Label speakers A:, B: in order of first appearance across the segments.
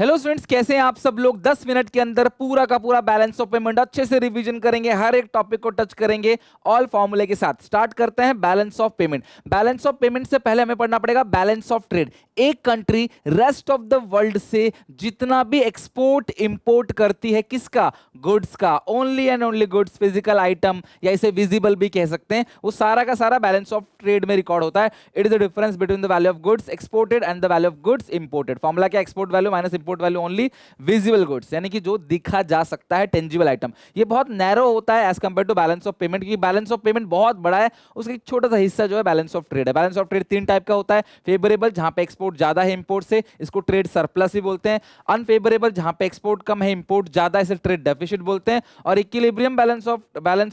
A: Hello students, कैसे हैं आप सब लोग। 10 मिनट के अंदर पूरा का पूरा बैलेंस ऑफ पेमेंट अच्छे से रिवीजन करेंगे, हर एक टॉपिक को टच करेंगे ऑल फॉर्मूले के साथ। स्टार्ट करते हैं balance of payment. Balance of payment से पहले हमें पढ़ना पड़ेगा बैलेंस ऑफ ट्रेड। एक country rest of the world से जितना भी एक्सपोर्ट इंपोर्ट करती है, किसका? गुड्स का। Only and only goods, physical item या इसे विजिबल भी कह सकते हैं, वो सारा का सारा बैलेंस ऑफ ट्रेड में रिकॉर्ड होता है। It is the difference between the value of goods exported and the value of goods imported. Formula क्या? Export value minus import value only visible goods, यानी कि जो दिखा जा सकता है, टेंजिबल आइटम। ये बहुत नैरो होता है as compare to balance of payment, क्योंकि बैलेंस ऑफ पेमेंट बहुत बड़ा है, उसका एक छोटा सा हिस्सा जो है बैलेंस ऑफ ट्रेड है। बैलेंस ऑफ ट्रेड तीन टाइप का होता है। फेवरेबल, जहां पे एक्सपोर्ट ज्यादा है इंपोर्ट से, इसको ट्रेड सरप्लस ही बोलते हैं। अनफेवरेबल, जहां पे एक्सपोर्ट कम है इंपोर्ट ज्यादा, इसे ट्रेड डेफिसिट बोलते हैं। और इक्विलिब्रियम बैलेंस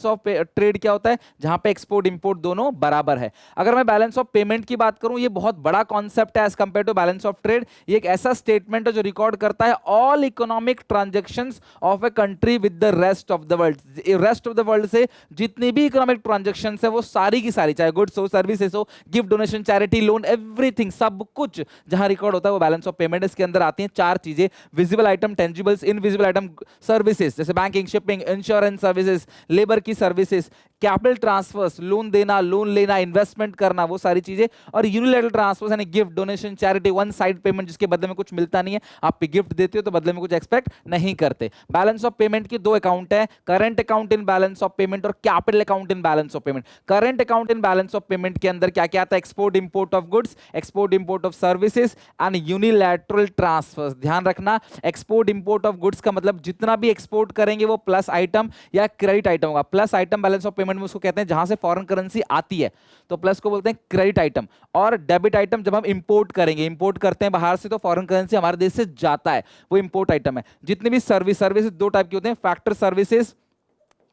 A: ऑफ ट्रेड क्या होता है? जहां पे एक्सपोर्ट इंपोर्ट दोनों बराबर है। अगर मैं बैलेंस ऑफ पेमेंट की बात करूं, ये बहुत बड़ा कॉन्सेप्ट है as compare to balance of trade. ये एक ऐसा स्टेटमेंट है जो रिकॉर्ड करता है all economic transactions of a country with the rest of the world. Rest of the world से जितनी भी इकोनॉमिक ट्रांजैक्शंस है वो सारी की सारी, चाहे गुड्स हो, सर्विसेज हो, gift, donation, charity, loan, everything, सब कुछ जहां रिकॉर्ड होता है वो बैलेंस ऑफ पेमेंट। इसके अंदर आती हैं चार चीजें: visible item, tangibles, invisible item, services जैसे banking, shipping, insurance services, labour की सर्विसेज, कैपिटल ट्रांसफर्स, लोन देना, लोन लेना, इन्वेस्टमेंट करना, वो सारी चीजें। और यूनिलैटरल ट्रांसफर्स यानी gift, donation, charity, one side payment, जिसके बदले में कुछ मिलता नहीं है, आप गिफ्ट देते हो तो बदले में कुछ एक्सपेक्ट नहीं करते। बैलेंस ऑफ पेमेंट की दो अकाउंट है, current account in balance of payment और capital account in balance of payment. Current account in balance of payment के अंदर क्या क्या आता है? Export import of goods, export import of services and unilateral transfers. ध्यान रखना, एक्सपोर्ट इंपोर्ट ऑफ गुड्स का मतलब जितना भी एक्सपोर्ट करेंगे वो प्लस आइटम या क्रेडिट आइटम होगा। Plus item balance of payment में उसको कहते हैं जहां से फॉरेन करेंसी आती है, तो प्लस को बोलते हैं क्रेडिट आइटम। और डेबिट आइटम जब हम इंपोर्ट करेंगे, इंपोर्ट करते हैं बाहर से तो फॉरेन करेंसी हमारे देश से जाता है, वो इंपोर्ट आइटम है। जितनी भी सर्विसेज दो टाइप की होते हैं, फैक्टर सर्विसेज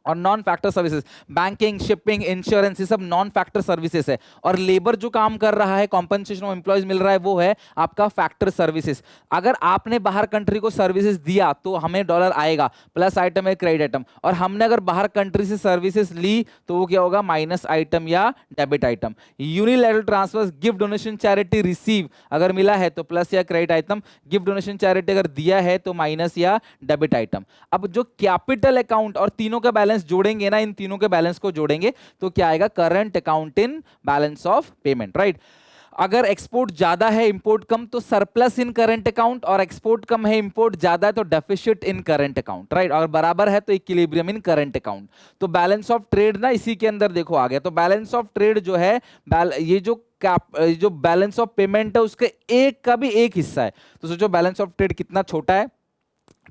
A: और non factor services. Banking, shipping, insurance, ये सब नॉन फैक्टर सर्विसेज है। और लेबर जो काम कर रहा है, कॉम्पनसेशन ऑफ एम्प्लॉयज मिल रहा है, वो है आपका फैक्टर सर्विसेज। अगर आपने बाहर कंट्री को सर्विसेज दिया तो हमें डॉलर आएगा, प्लस आइटम है क्रेडिट आइटम। और हमने अगर बाहर कंट्री से सर्विसेज ली तो वो क्या होगा? माइनस आइटम या debit item. Unilateral transfers, gift, donation, charity, receive अगर मिला है तो प्लस या credit item, gift, donation, charity अगर दिया है तो माइनस या डेबिट आइटम। अब जो कैपिटल अकाउंट और तीनों का बैलेंस जोड़ेंगे ना, इन तीनों के बैलेंस को जोड़ेंगे तो क्या आएगा? Current account in balance of payment, right. अगर एक्सपोर्ट ज्यादा है इंपोर्ट कम तो सरप्लस इन करंट अकाउंट, और एक्सपोर्ट कम है इंपोर्ट ज्यादा है तो deficit in current account, right. और बराबर है तो इक्विलिब्रियम इन करंट अकाउंट। तो बैलेंस ऑफ ट्रेड ना इसी के अंदर देखो आ गया। तो बैलेंस ऑफ ट्रेड जो है, ये जो बैलेंस ऑफ पेमेंट है उसके एक का भी एक हिस्सा है। तो सोचो बैलेंस ऑफ ट्रेड कितना छोटा है,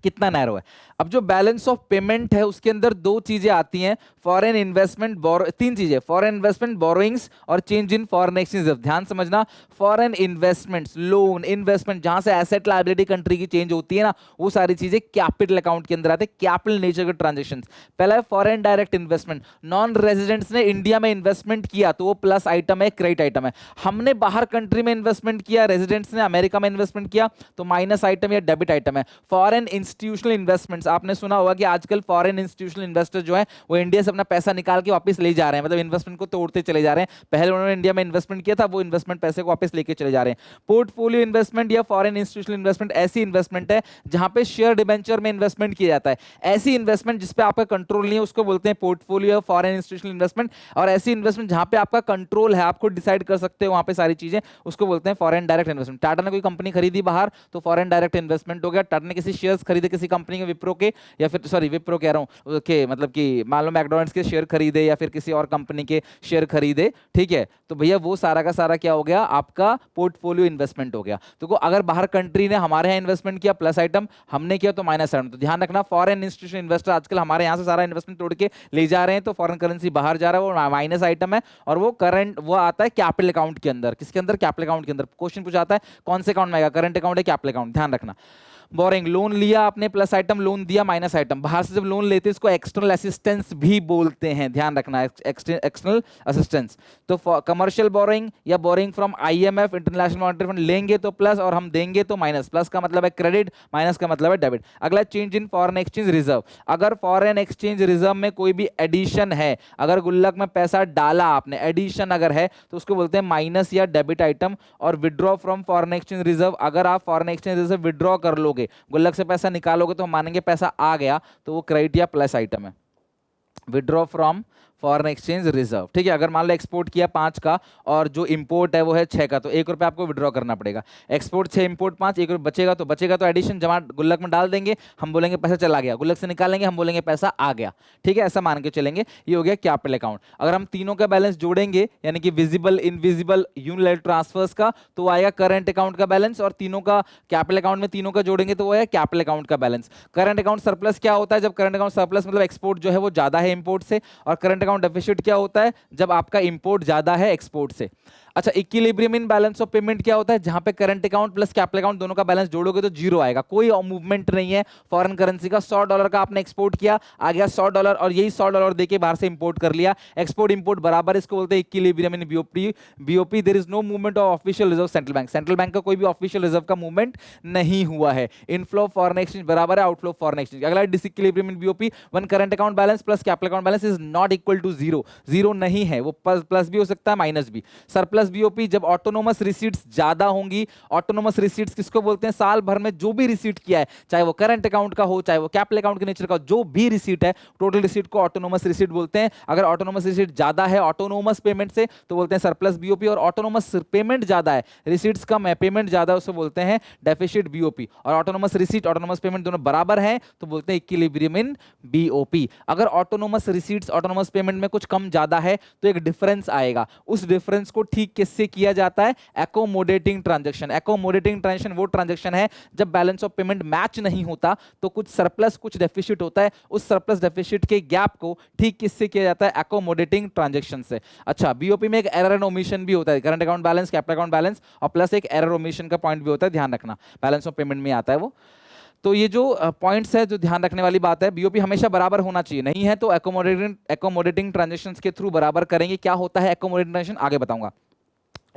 A: कितना नैरो है। अब जो बैलेंस ऑफ पेमेंट है उसके अंदर दो चीजें आती हैं, फॉरेन इन्वेस्टमेंट, तीन चीजें, फॉरेन इन्वेस्टमेंट, बोरोइंग्स और चेंज इन फॉरेन एक्सचेंज। ध्यान समझना, फॉरेन इन्वेस्टमेंट्स, लोन, इन्वेस्टमेंट, जहां से एसेट लायबिलिटी कंट्री की चेंज होती है ना, वो सारी चीजें कैपिटल अकाउंट के अंदर आते हैं, कैपिटल नेचर के ट्रांजेक्शंस। पहला है foreign direct investment, non residents ने इंडिया में इन्वेस्टमेंट किया तो वो प्लस आइटम है, क्रेडिट आइटम है। हमने बाहर कंट्री में इन्वेस्टमेंट किया, रेजिडेंट्स ने अमेरिका में इन्वेस्टमेंट किया तो माइनस आइटम या डेबिट आइटम है। फॉरेन इंस्टीट्यूशनल इन्वेस्टमेंट्स, आपने सुना होगा कि आजकल फॉरेन इंस्टीट्यूशनल इन्वेस्टर जो है वो इंडिया से अपना पैसा निकाल के वापस ले जा रहे हैं, मतलब इन्वेस्टमेंट को तोड़ते चले जा रहे हैं। पहले उन्होंने इंडिया में इन्वेस्टमेंट किया था, वो इन्वेस्टमेंट पैसे को वापस लेके चले जा रहे हैं। पोर्टफोलियो इन्वेस्टमेंट या फॉरेन इंस्टीट्यूशनल इन्वेस्टमेंट ऐसी इन्वेस्टमेंट है जहां पे शेयर डिबेंचर में इन्वेस्टमेंट किया जाता है। ऐसी इन्वेस्टमेंट जिस पे आपका कंट्रोल नहीं है उसको बोलते हैं पोर्टफोलियो फॉरेन इंस्टीट्यूशनल इन्वेस्टमेंट। और ऐसी इन्वेस्टमेंट जहां पे आपका कंट्रोल है, आपको डिसाइड कर सकते हो वहां पे सारी चीजें, उसको बोलते हैं फॉरेन डायरेक्ट इन्वेस्टमेंट। टाटा ने कोई कंपनी खरीदी बाहर तो फॉरेन डायरेक्ट इन्वेस्टमेंट हो गया। टाटा ने किसी शेयर्स खरीदे किसी कंपनी के, विप्रो के, या फिर सॉरी विप्रो कह रहा हूं के, मतलब कि मान लो मैकडॉनल्ड्स के शेयर खरीदे या फिर किसी और कंपनी के शेयर खरीदे, ठीक है, तो भैया वो सारा का सारा क्या हो गया? आपका पोर्टफोलियो इन्वेस्टमेंट हो गया। तो अगर बाहर कंट्री ने हमारे यहाँ इन्वेस्टमेंट किया प्लस आइटम, हमने किया तो माइनस आइटम। तो ध्यान रखना, फॉरेन इंस्टीट्यूशनल इन्वेस्टर आजकल हमारे यहाँ से सारा इन्वेस्टमेंट तोड़ के ले जा रहे हैं तो फॉरेन करेंसी बाहर जा रहा है, वो माइनस आइटम है। और वो करंट, वो आता है कैपिटल अकाउंट के अंदर। किसके अंदर? कैपिटल अकाउंट के अंदर। क्वेश्चन पूछा है कौन से अकाउंट में आएगा? करंट अकाउंट है कैपिटल अकाउंट, ध्यान रखना। बोरिंग, लोन लिया आपने प्लस आइटम, लोन दिया माइनस आइटम। बाहर से जब लोन लेते हैं इसको एक्सटर्नल असिस्टेंस भी बोलते हैं, ध्यान रखना, एक्सटर्नल असिस्टेंस। तो कमर्शियल बोरिंग या boring from IMF, international monetary fund, लेंगे तो प्लस और हम देंगे तो माइनस। प्लस का मतलब है क्रेडिट, माइनस का मतलब है डेबिट। अगला change in foreign exchange reserve. अगर फॉरेन एक्सचेंज रिजर्व में कोई भी एडिशन है, अगर गुल्लक में पैसा डाला आपने, एडिशन अगर है तो उसको बोलते हैं माइनस या डेबिट आइटम। और withdraw from foreign exchange reserve, अगर आप फॉरेन एक्सचेंज रिजर्व विड्रॉ कर लोगे निकालोगे, गुल्लक से पैसा निकालोगे तो हम मानेंगे पैसा आ गया, तो वो क्रेडिट या प्लस आइटम है। Withdraw from foreign exchange reserve, ठीक है। अगर मान लो एक्सपोर्ट किया 5 का और जो इंपोर्ट है वो है 6 का, तो 1 रुपये आपको विड्रॉ करना पड़ेगा। एक्सपोर्ट 6, इंपोर्ट 5, 1 रुपये बचेगा तो एडिशन जमा गुल्लक में डाल देंगे, हम बोलेंगे पैसा चला गया। गुल्लक से निकालेंगे, हम बोलेंगे पैसा आ गया, ठीक है। ऐसा मान के चलेंगे। ये हो गया कैपिटल अकाउंट। अगर हम तीनों का बैलेंस जोड़ेंगे, यानी कि विजिबल, इनविजिबल, यूनिलैटरल ट्रांसफर्स का, तो आएगा करंट अकाउंट का बैलेंस, और तीनों का कैपिटल अकाउंट में तीनों का जोड़ेंगे तो वो है कैपिटल अकाउंट का बैलेंस। करंट अकाउंट सरप्लस क्या होता है? जब करंट अकाउंट सरप्लस मतलब एक्सपोर्ट जो है वो ज्यादा है इंपोर्ट से, और करंट अकाउंट डेफिसिट क्या होता है? जब आपका इंपोर्ट ज्यादा है एक्सपोर्ट से। अच्छा, equilibrium in balance of payment क्या होता है? जहां पे current account plus capital account दोनों का बैलेंस जोड़ोगे तो जीरो आएगा, कोई मूवमेंट नहीं है फॉरेन करेंसी का। $100 का आपने एक्सपोर्ट किया, आ गया $100, और यही $100 देके बाहर से इंपोर्ट कर लिया। एक्सपोर्ट इंपोर्ट बराबर, इसको बोलते हैं equilibrium in BOP. There is no movement of official reserve central bank. Central bank का कोई भी ऑफिशियल रिजर्व का मूवमेंट नहीं हुआ है। इनफ्लो फॉरेन एक्सचेंज बराबर है आउटफ्लो फॉरेन एक्सचेंज। अगला disequilibrium in BOP, one current account balance plus capital account balance is not equal to zero. Zero नहीं है, वो प्लस भी हो सकता है माइनस भी। सरप्लस बीओपी, जब ऑटोनोमस रिसीट्स ज्यादा होंगी। ऑटोनोमस रिसीट्स किसको बोलते हैं? साल भर में जो भी रिसीट किया है, चाहे वो करंट अकाउंट का हो, चाहे वो कैपिटल अकाउंट के नेचर का हो, जो भी रिसीट है, टोटल रिसीट को ऑटोनोमस रिसीट बोलते हैं। अगर ऑटोनोमस रिसीट ज्यादा है ऑटोनोमस पेमेंट से तो बोलते हैं सरप्लस बीओपी, और ऑटोनोमस पेमेंट ज्यादा है, रिसीट्स कम है, पेमेंट ज्यादा है, उसको बोलते हैं डेफिसिट बीओपी। और ऑटोनोमस रिसीट ऑटोनोमस पेमेंट दोनों बराबर है तो बोलते हैं इक्विलिब्रियम इन बीओपी। अगर ऑटोनोमस रिसीट्स ऑटोनोमस पेमेंट में कुछ कम ज्यादा है तो एक डिफरेंस आएगा। उस डिफरेंस को ठीक किससे किया जाता है? Accommodating transaction. एकोमोडेटिंग ट्रांजैक्शन वो ट्रांजैक्शन है जब बैलेंस ऑफ पेमेंट मैच नहीं होता, तो कुछ सरप्लस कुछ डेफिसिट होता है, उस सरप्लस डेफिसिट के गैप को ठीक किससे किया जाता है? एकोमोडेटिंग ट्रांजैक्शन से। अच्छा, बीओपी में एक एरर एंड ओमिशन भी होता है, current account balance, capital account balance, और प्लस एक एरर ओमिशन का पॉइंट भी होता है, ध्यान रखना, बैलेंस ऑफ पेमेंट में आता है वो। तो ये जो पॉइंट्स है जो ध्यान रखने वाली बात है, बीओपी हमेशा बराबर होना चाहिए, नहीं है तो एकोमोडेटिंग ट्रांजैक्शंस के थ्रू बराबर करेंगे। क्या होता है एकोमोडेटिंग ट्रांजैक्शन आगे बताऊंगा।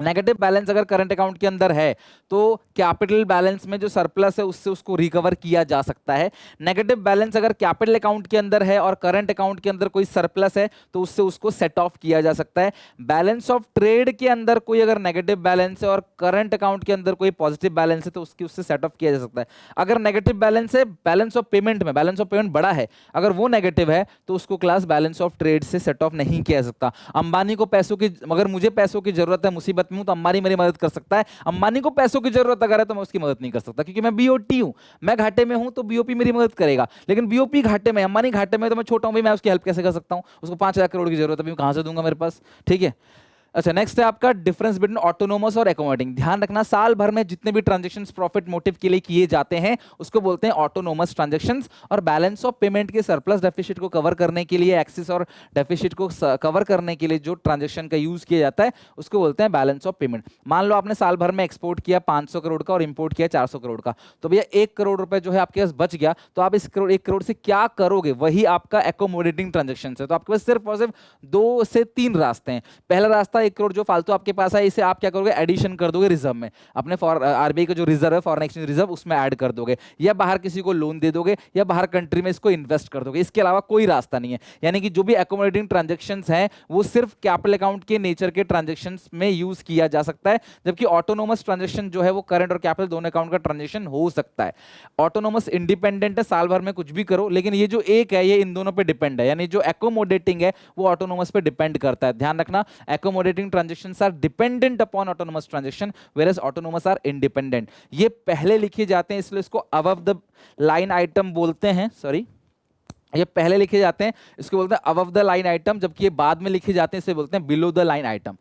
A: नेगेटिव बैलेंस अगर करंट अकाउंट के अंदर है तो कैपिटल बैलेंस में जो सरप्लस है उससे उसको रिकवर किया जा सकता है। नेगेटिव बैलेंस अगर कैपिटल अकाउंट के अंदर है और करंट अकाउंट के अंदर कोई सरप्लस है तो उससे उसको सेट ऑफ किया जा सकता है। बैलेंस ऑफ ट्रेड के अंदर कोई अगर नेगेटिव बैलेंस है और करंट अकाउंट के अंदर कोई पॉजिटिव बैलेंस है तो उससे सेट ऑफ किया जा सकता है। अगर नेगेटिव बैलेंस है, बैलेंस ऑफ पेमेंट में बैलेंस ऑफ पेमेंट बड़ा है, अगर वो नेगेटिव है तो उसको क्लास बैलेंस ऑफ ट्रेड से सेट ऑफ नहीं किया जा सकता। अंबानी को पैसों की, अगर मुझे पैसों की जरूरत है, मुसीबत में हूं, तो अंबानी मेरी मदद कर सकता है। अंबानी को पैसों की जरूरत अगर है तो मैं उसकी मदद नहीं कर सकता, क्योंकि मैं बीओटी हूं, मैं घाटे में हूं, तो बीओपी मेरी मदद करेगा। लेकिन बीओपी घाटे में, अंबानी घाटे में, तो मैं छोटा हूं भाई, मैं उसकी हेल्प कैसे कर सकता हूं? उसको 5,000 करोड़ की जरूरत है, मैं कहां से दूंगा मेरे पास? ठीक है। अच्छा, नेक्स्ट है आपका डिफरेंस बिटवीन ऑटोनोमस और एकोमोडेटिंग। ध्यान रखना, साल भर में जितने भी ट्रांजैक्शंस प्रॉफिट मोटिव के लिए किए जाते हैं उसको बोलते हैं ऑटोनोमस ट्रांजैक्शंस, और बैलेंस ऑफ पेमेंट के सरप्लस डेफिसिट को कवर करने के लिए, एक्सेस और डेफिसिट को कवर करने के लिए जो ट्रांजैक्शन का यूज किया जाता है उसको बोलते हैं बैलेंस ऑफ पेमेंट। मान लो आपने साल भर में एक्सपोर्ट किया 500 करोड़ का और इंपोर्ट किया 400 करोड़ का, तो भैया 1 करोड़ रुपए जो है आपके पास बच गया, तो आप इस 1 करोड़ से क्या करोगे? वही आपका एकोमोडेटिंग ट्रांजैक्शन है। तो आपके पास सिर्फ और सिर्फ 2 से 3 रास्ते हैं। पहला रास्ता, 1 करोड़ जो फालतू आपके पास है इसे आप क्या करोगे? एडिशन कर दोगे रिजर्व में, अपने आरबीआई का जो रिजर्व है फॉरेन एक्सचेंज रिजर्व, उसमें ऐड कर दोगे, या बाहर किसी को लोन दे दोगे, या बाहर कंट्री में इसको इन्वेस्ट कर दोगे। इसके अलावा कोई रास्ता नहीं है। यानी कि जो भी एकोमोडेटिंग ट्रांजैक्शंस हैं वो सिर्फ कैपिटल अकाउंट के नेचर के ट्रांजैक्शंस में यूज किया जा सकता है, जबकि ऑटोनोमस ट्रांजैक्शन जो है वो करंट और कैपिटल दोनों अकाउंट का ट्रांजैक्शन हो सकता है। ऑटोनोमस इंडिपेंडेंट है, साल भर में कुछ भी करो, लेकिन ये जो एक है ये इन दोनों पे डिपेंड है। यानी जो एकोमोडेटिंग है वो ऑटोनोमस पे डिपेंड करता है। ध्यान रखना, accommodating transactions are dependent upon autonomous transaction whereas autonomous are independent. ये पहले लिखे जाते हैं इसलिए इसको अबव द लाइन आइटम बोलते हैं। सॉरी, ये पहले लिखे जाते हैं, इसको बोलते हैं अबव द लाइन आइटम, जबकि ये बाद में लिखे जाते हैं इसे बोलते हैं below the line item.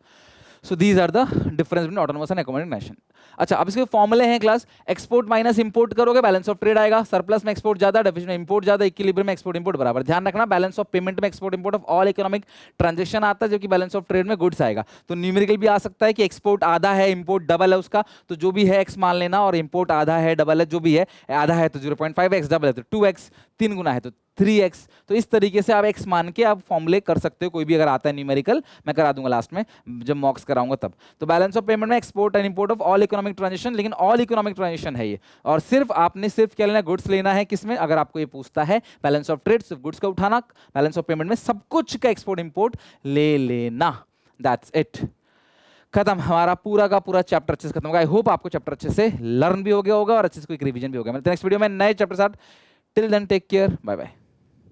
A: So these are the difference between autonomous and accommodating transaction. अच्छा, अब इसके फॉर्मूले हैं क्लास। एक्सपोर्ट माइनस इंपोर्ट करोगे, बैलेंस ऑफ ट्रेड आएगा। सरप्लस में एक्सपोर्ट ज्यादा, डेफिसिट में इंपोर्ट ज्यादा, इक्विलिब्रियम में एक्सपोर्ट इंपोर्ट बराबर। ध्यान रखना, बैलेंस ऑफ पेमेंट में export import of all economic transaction आता है, जो कि बैलेंस ऑफ ट्रेड में गुड्स आएगा। तो न्यूमेरिकल भी आ सकता है कि एक्सपोर्ट आधा है, इंपोर्ट डबल है उसका, तो जो भी है एक्स मान लेना, और इंपोर्ट आधा है, डबल है, जो भी है, आधा है तो 0.5x, डबल है तो 2x, 3 गुना है तो 3x। तो इस तरीके से आप x मान के आप फॉर्मूले कर सकते हो। कोई भी अगर आता है न्यूमेरिकल, मैं करा दूंगा लास्ट में जब मॉक्स कराऊंगा तब। तो बैलेंस ऑफ पेमेंट में export and import of all economic transaction, लेकिन ऑल इकोनॉमिक ट्रांजैक्शन है ये, और सिर्फ आपने सिर्फ क्या लेना है? गुड्स लेना है। किसमें? अगर आपको ये पूछता है बैलेंस ऑफ ट्रेड, सिर्फ गुड्स का उठाना, बैलेंस ऑफ पेमेंट में सब कुछ का एक्सपोर्ट इंपोर्ट ले लेना, दैट्स इट। खत्म, हमारा पूरा का पूरा चैप्टर अच्छे से खत्म होगा। आई होप आपको चैप्टर अच्छे से लर्न भी हो गया होगा और अच्छे से कोई रिवीजन भी होगा। मिलते हैं नेक्स्ट वीडियो में नए चैप्टर साथ। Till then take care, bye bye.